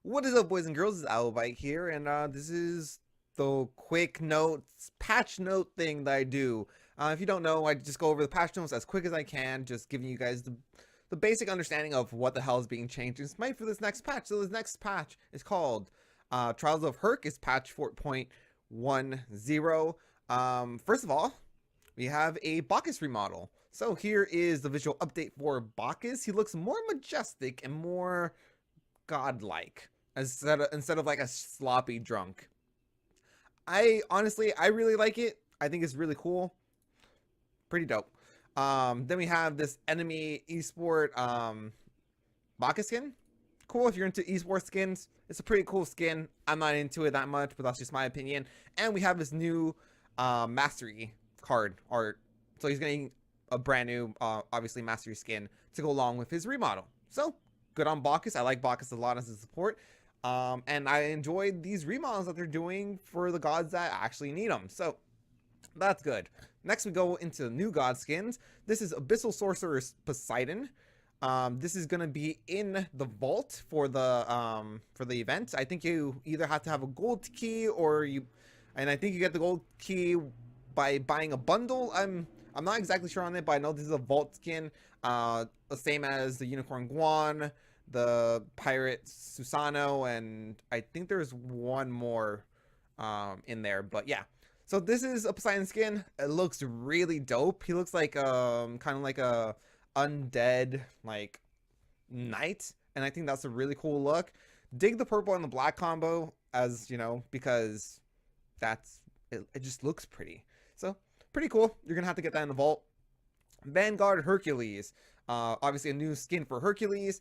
What is up, boys and girls? It's AppleByte here, and this is the quick notes, patch note thing that I do. If you don't know, I just go over the patch notes as quick as I can, just giving you guys the basic understanding of what the hell is being changed in Smite for this next patch. So this next patch is called Trials of Herc. It's patch 4.10. First of all, we have a Bacchus remodel. So here is the visual update for Bacchus. He looks more majestic and more godlike instead of like a sloppy drunk. I really like it. I think it's really cool. Pretty dope. Then we have this enemy esport Baka skin. Cool if you're into esport skins. It's a pretty cool skin. I'm not into it that much, but that's just my opinion. And we have this new mastery card art. So he's getting a brand new obviously mastery skin to go along with his remodel. So good on Bacchus. I like Bacchus a lot as a support. And I enjoyed these remodels that they're doing for the gods that actually need them. So that's good. Next we go into the new god skins. This is Abyssal Sorcerer Poseidon. This is gonna be in the vault for the event. I think you either have to have a gold key and I think you get the gold key by buying a bundle. I'm not exactly sure on it, but I know this is a vault skin. The same as the Unicorn Guan, the Pirate Susano, and I think there's one more in there. But yeah. So this is a Poseidon skin. It looks really dope. He looks like kind of like a undead like knight, and I think that's a really cool look. Dig the purple and the black combo, as you know, because it just looks pretty. So pretty cool. You're gonna have to get that in the vault. Vanguard Hercules. Obviously a new skin for Hercules.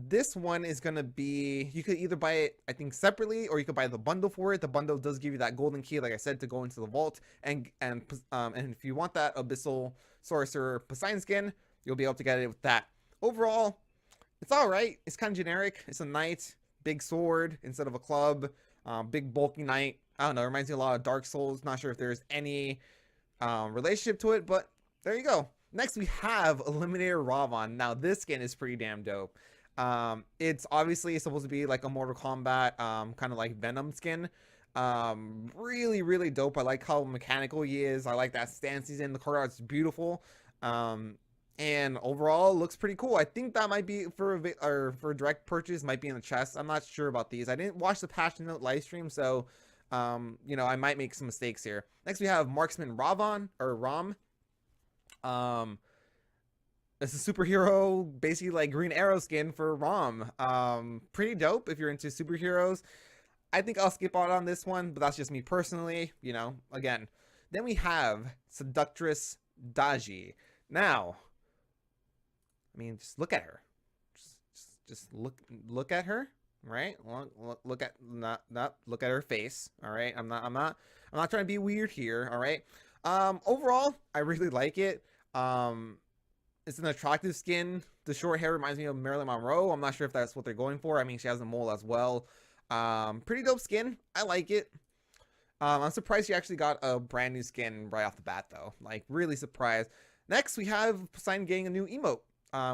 This one is gonna be, you could either buy it I think separately, or you could buy the bundle for it. The bundle does give you that golden key, like I said, to go into the vault, and if you want that Abyssal Sorcerer Poseidon skin, you'll be able to get it with that. Overall, it's all right. It's kind of generic. It's a knight, big sword instead of a club, big bulky knight. I don't know, it reminds me a lot of Dark Souls. Not sure if there's any relationship to it, but there you go. Next, we have Eliminator Ravon. Now, this skin is pretty damn dope. It's obviously supposed to be like a Mortal Kombat, kind of like Venom skin. Really, really dope. I like how mechanical he is. I like that stance he's in. The card art's beautiful. And overall, looks pretty cool. I think that might be for direct purchase. Might be in the chest. I'm not sure about these. I didn't watch the patch note live stream, so you know, I might make some mistakes here. Next, we have Marksman Ravon or Rom. It's a superhero, basically like Green Arrow skin for Rom. Pretty dope if you're into superheroes. I think I'll skip out on this one, but that's just me personally, you know, again. Then we have Seductress Daji. Now, I mean, just look at her. Just look at her, right? Look at not look at her face. All right. I'm not trying to be weird here. All right. Overall, I really like it. It's an attractive skin. The short hair reminds me of Marilyn Monroe. I'm not sure if that's what they're going for. I mean, she has a mole as well. Pretty dope skin. I like it. I'm surprised she actually got a brand new skin right off the bat, though. Like, really surprised. Next, we have Poseidon getting a new emote,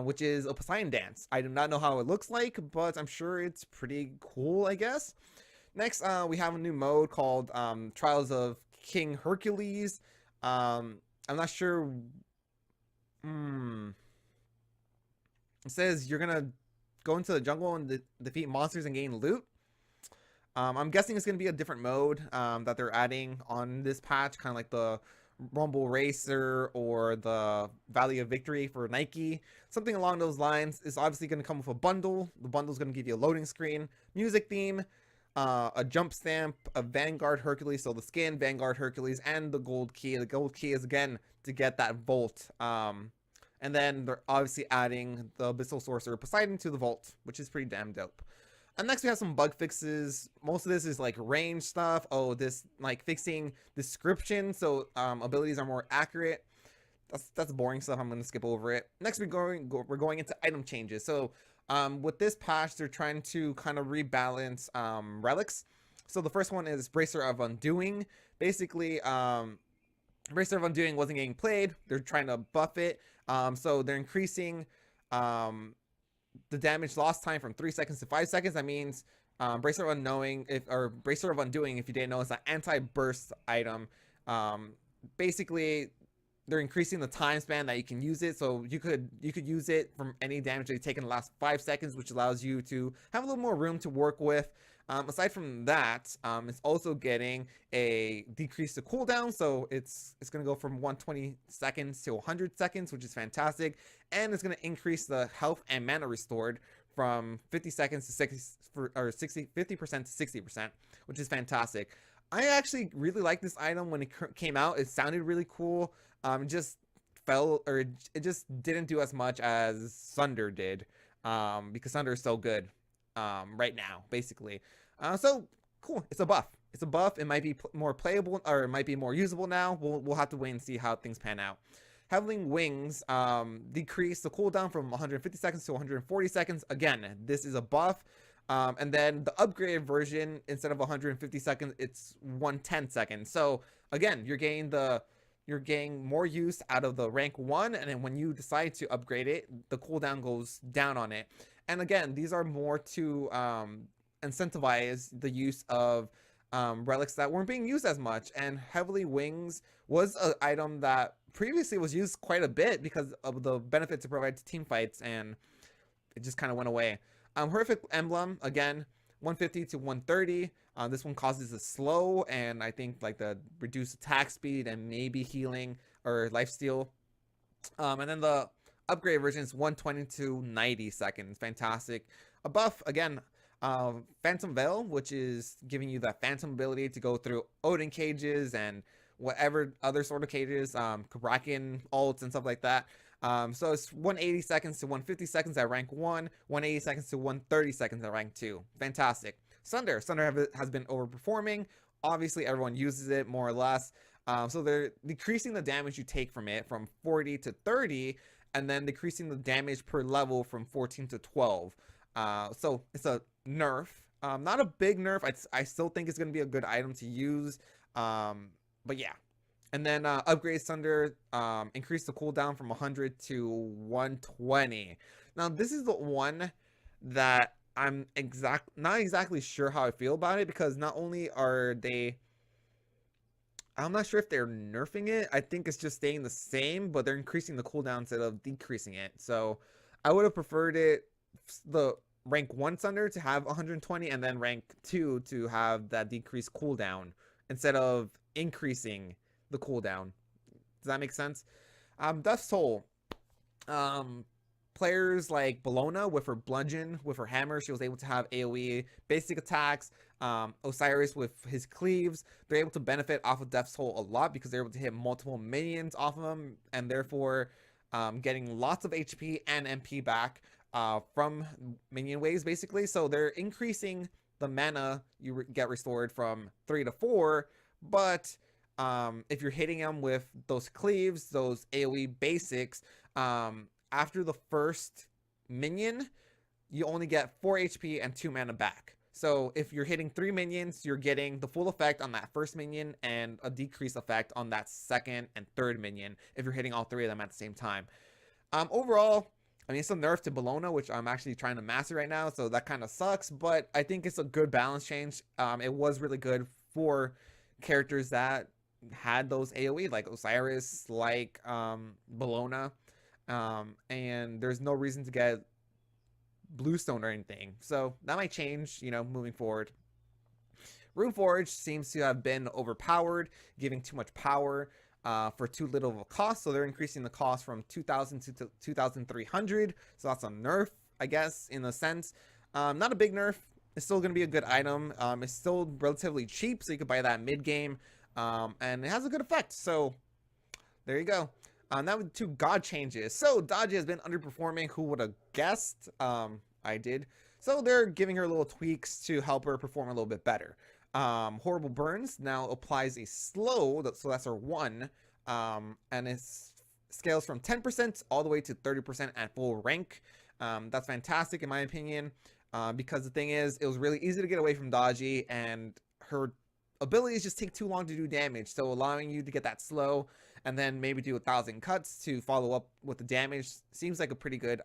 which is a Poseidon dance. I do not know how it looks like, but I'm sure it's pretty cool, I guess. Next, we have a new mode called Trials of King Hercules. I'm not sure. It says you're gonna go into the jungle and defeat monsters and gain loot. I'm guessing it's gonna be a different mode that they're adding on this patch, kind of like the Rumble Racer or the Valley of Victory for Nike. Something along those lines. Is obviously going to come with a bundle. The bundle is going to give you a loading screen, music theme, a jump stamp, a Vanguard Hercules, so the skin, Vanguard Hercules, and the gold key. The gold key is, again, to get that vault. And then they're obviously adding the Abyssal Sorcerer Poseidon to the vault, which is pretty damn dope. And next we have some bug fixes. Most of this is like range stuff. Oh, this like fixing description so abilities are more accurate. That's boring stuff. I'm going to skip over it. Next we're going into item changes. So with this patch, they're trying to kind of rebalance relics. So the first one is Bracer of Undoing. Basically, Bracer of Undoing wasn't getting played. They're trying to buff it. So they're increasing the damage loss time from 3 seconds to 5 seconds. That means Bracelet of Unknowing, or Bracelet of Undoing, if you didn't know, is an anti-burst item. Basically, they're increasing the time span that you can use it, so you could use it from any damage that you take in the last 5 seconds, which allows you to have a little more room to work with. Aside from that, it's also getting a decrease to cooldown, so it's going to go from 120 seconds to 100 seconds, which is fantastic, and it's going to increase the health and mana restored from 50 seconds to 50% to 60%, which is fantastic. I actually really liked this item when it came out. It sounded really cool. It just it just didn't do as much as Sunder did, because Sunder is so good right now, basically. So cool. It's a buff. It's a buff. It might be more playable, or it might be more usable now. We'll have to wait and see how things pan out. Having Wings decrease the cooldown from 150 seconds to 140 seconds. Again, this is a buff. And then the upgraded version, instead of 150 seconds, it's 110 seconds. So again, you're getting more use out of the rank 1, and then when you decide to upgrade it, the cooldown goes down on it. And again, these are more to incentivize the use of relics that weren't being used as much. And Heavily Wings was an item that previously was used quite a bit because of the benefits it provides to team fights, and it just kind of went away. Horrific Emblem, again, 150 to 130. This one causes a slow, and I think like the reduced attack speed and maybe healing or lifesteal. And then the upgrade version is 120 to 90 seconds. Fantastic. A buff, again, Phantom Veil, which is giving you that phantom ability to go through Odin cages and whatever other sort of cages, Kraken ults and stuff like that. So it's 180 seconds to 150 seconds at rank 1, 180 seconds to 130 seconds at rank 2. Fantastic. Sunder has been overperforming. Obviously, everyone uses it more or less. So they're decreasing the damage you take from it from 40 to 30, and then decreasing the damage per level from 14 to 12. So it's a nerf. Not a big nerf. I still think it's going to be a good item to use. But yeah. And then Upgrade Sunder, increase the cooldown from 100 to 120. Now, this is the one that I'm not exactly sure how I feel about it, because not only are they... I'm not sure if they're nerfing it. I think it's just staying the same, but they're increasing the cooldown instead of decreasing it. So I would have preferred it, the rank 1 Sunder to have 120, and then rank 2 to have that decreased cooldown instead of increasing the cooldown. Does that make sense? Death's Toll. Players like Bologna with her bludgeon, with her hammer, she was able to have AoE basic attacks. Osiris with his cleaves, they're able to benefit off of Death's Toll a lot because they're able to hit multiple minions off of them, and therefore getting lots of HP and MP back from minion waves, basically. So they're increasing the mana you get restored from 3 to 4, but if you're hitting them with those cleaves, those AoE basics, after the first minion, you only get 4 HP and 2 mana back. So if you're hitting 3 minions, you're getting the full effect on that first minion and a decreased effect on that second and third minion if you're hitting all 3 of them at the same time. Overall, I mean, it's a nerf to Bologna, which I'm actually trying to master right now, so that kind of sucks, but I think it's a good balance change. It was really good for characters that had those AoE, like Osiris, like Bologna, and there's no reason to get Bluestone or anything, so that might change, you know, moving forward. Runeforge seems to have been overpowered, giving too much power for too little of a cost, so they're increasing the cost from 2,000 to 2,300, so that's a nerf, I guess, in a sense. Not a big nerf. It's still going to be a good item. It's still relatively cheap, so you could buy that mid-game, and it has a good effect, so there you go. Now with 2 god changes. So Dodge has been underperforming. Who would have guessed? I did. So they're giving her little tweaks to help her perform a little bit better. Horrible Burns now applies a slow, so that's her 1, and it scales from 10% all the way to 30% at full rank. That's fantastic in my opinion, because the thing is, it was really easy to get away from Dodgy, and her abilities just take too long to do damage, so allowing you to get that slow and then maybe do 1,000 cuts to follow up with the damage seems like a pretty good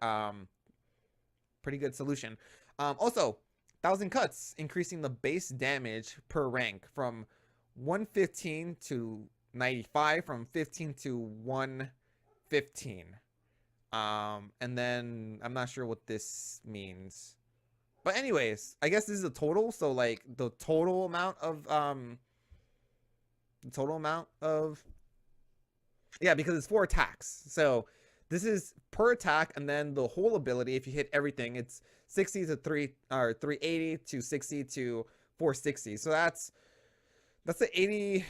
pretty good solution. Also, 1,000 cuts, increasing the base damage per rank from 115 to 95, from 15 to 115. And then I'm not sure what this means. But anyways, I guess this is a total. So like the total amount of yeah, because it's 4 attacks. So this is per attack, and then the whole ability, if you hit everything, it's 60 to 380 to 60 to 460. So that's the 80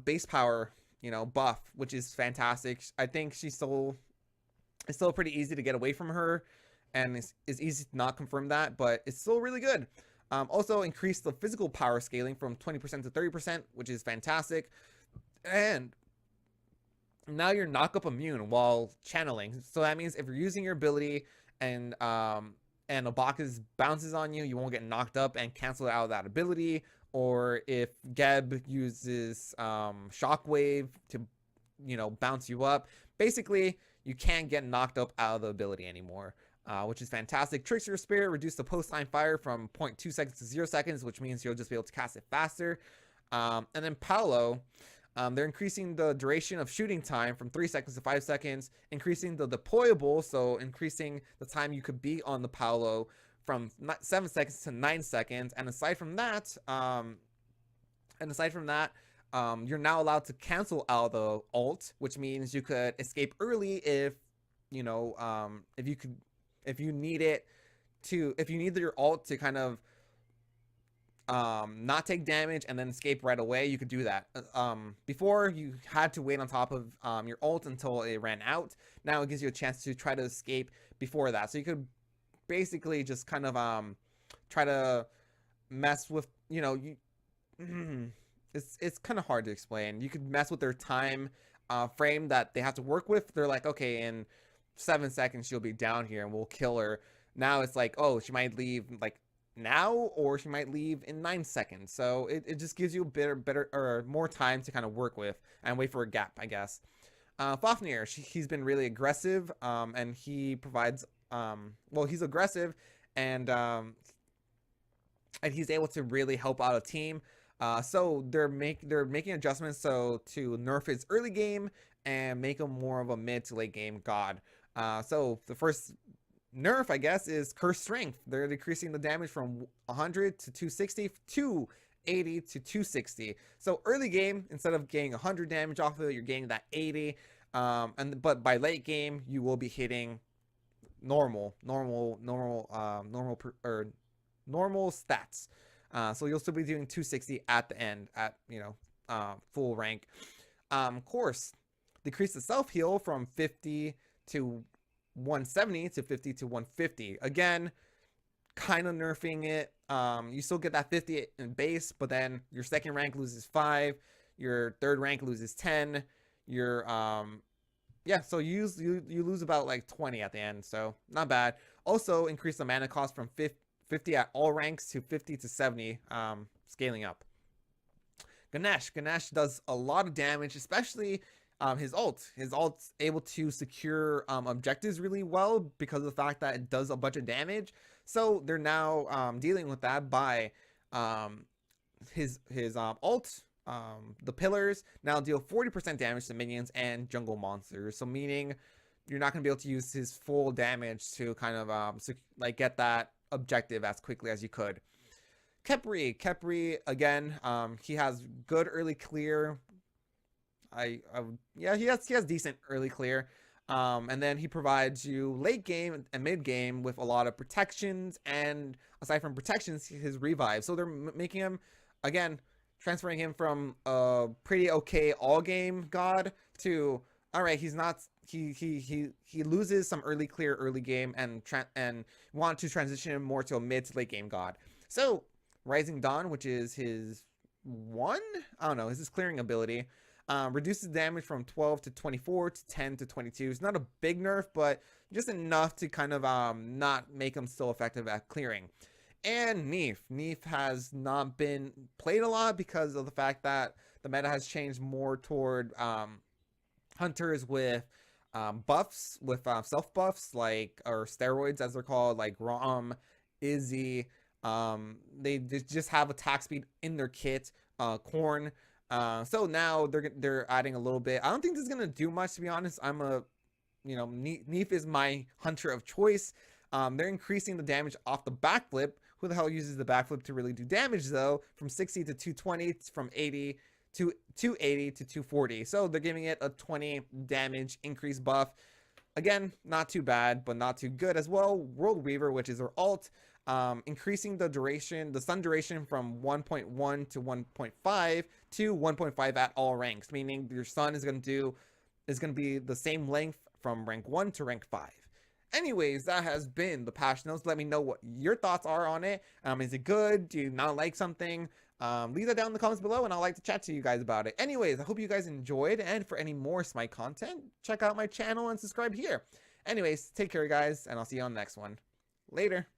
base power, you know, buff, which is fantastic. I think it's still pretty easy to get away from her, and it's easy to not confirm that, but it's still really good. Also increase the physical power scaling from 20% to 30%, which is fantastic. And now you're knock up immune while channeling. So that means if you're using your ability and a Bacchus bounces on you, you won't get knocked up and cancel out of that ability. Or if Geb uses Shockwave to, you know, bounce you up, basically you can't get knocked up out of the ability anymore, which is fantastic. Trickster Spirit reduce the post-time fire from 0.2 seconds to 0 seconds, which means you'll just be able to cast it faster. And then Paolo, they're increasing the duration of shooting time from 3 seconds to 5 seconds, increasing the deployable, so increasing the time you could be on the Paolo from 7 seconds to 9 seconds. And aside from that, you're now allowed to cancel out the ult, which means you could escape early if, you know, if you need your ult to kind of not take damage and then escape right away, you could do that. Before you had to wait on top of your ult until it ran out. Now it gives you a chance to try to escape before that. So you could basically just kind of try to mess with, you know, it's kind of hard to explain. You could mess with their time frame that they have to work with. They're like, okay, in 7 seconds she'll be down here and we'll kill her. Now it's like, oh, she might leave like now, or she might leave in 9 seconds. So it just gives you a better or more time to kind of work with and wait for a gap, I guess. Fafnir, he's been really aggressive, and he provides well, he's aggressive, and he's able to really help out a team. So they're making adjustments so to nerf his early game and make him more of a mid to late game god. So the first nerf, I guess, is Curse Strength. They're decreasing the damage from 100 to 260 to 80 to 260. So early game, instead of getting 100 damage off of it, you're getting that 80. But by late game, you will be hitting normal stats. So you'll still be doing 260 at the end at, you know, full rank. Course, decrease the self heal from 50 to 170 to 50 to 150. Again, kind of nerfing it. You still get that 50 in base, but then your second rank loses 5, your third rank loses 10, your yeah, so you lose about like 20 at the end, so not bad. Also increase the mana cost from 50 at all ranks to 50 to 70, scaling up. Ganesh does a lot of damage, especially his ult's able to secure objectives really well because of the fact that it does a bunch of damage. So they're now dealing with that by his ult. The pillars now deal 40% damage to minions and jungle monsters. So meaning you're not going to be able to use his full damage to kind of like get that objective as quickly as you could. Khepri again, he has good early clear. Yeah, he has decent early clear. And then he provides you late game and mid game with a lot of protections, and aside from protections, his revive. So they're making him, again, transferring him from a pretty okay all game god to, all right, he's not, he loses some early clear early game and want to transition him more to a mid to late game god. So Rising Dawn, which is his is his clearing ability, reduces damage from 12 to 24 to 10 to 22. It's not a big nerf, but just enough to kind of not make him still effective at clearing. And Neef has not been played a lot because of the fact that the meta has changed more toward hunters with buffs with self buffs like, or steroids as they're called, like Rom, Izzy. They just have attack speed in their kit. Corn. So now they're adding a little bit. I don't think this is gonna do much, to be honest. Neef is my hunter of choice. They're increasing the damage off the backflip. Who the hell uses the backflip to really do damage though? From 60 to 220, it's from 80 to 280 to 240. So they're giving it a 20 damage increase buff. Again, not too bad, but not too good as well. World Weaver, which is their alt, increasing the duration, the stun duration from 1.1 to 1.5 to 1.5 at all ranks, meaning your stun is going to be the same length from rank 1 to rank 5. Anyways, that has been the patch notes. Let me know what your thoughts are on it. Is it good? Do you not like something? Leave that down in the comments below, and I'd like to chat to you guys about it. Anyways, I hope you guys enjoyed, and for any more Smite content, check out my channel and subscribe here. Anyways, take care, guys, and I'll see you on the next one. Later.